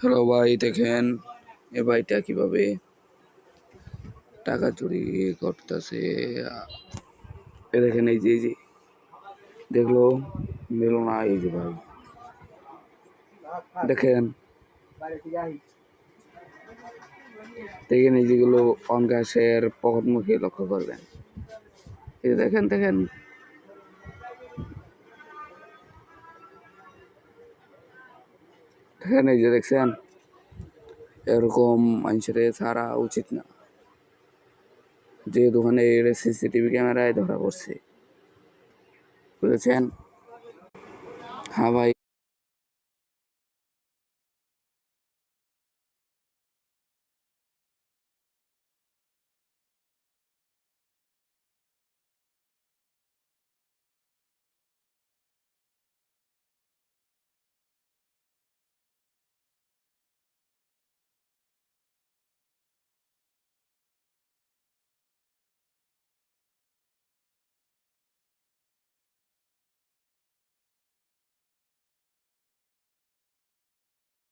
Hello ভাই, দেখেন এ ভাইটা কিভাবে টাকা চুরি করতেছে। এ দেখেন, এই যে দেখলো, দিল না। এই যে ভাই দেখেন, দেখেন এই যেগুলো অনগ্যাসের পকেটমুখী লক্ষ্য করবেন। এই যে দেখেন দেখেন দেখেন, এই যে দেখছেন, এরকম মানুষের ছাড়া উচিত না। যে দোকানে সিসিটিভি ক্যামেরায় ধরা পড়ছে, বুঝেছেন? হ্যাঁ ভাই।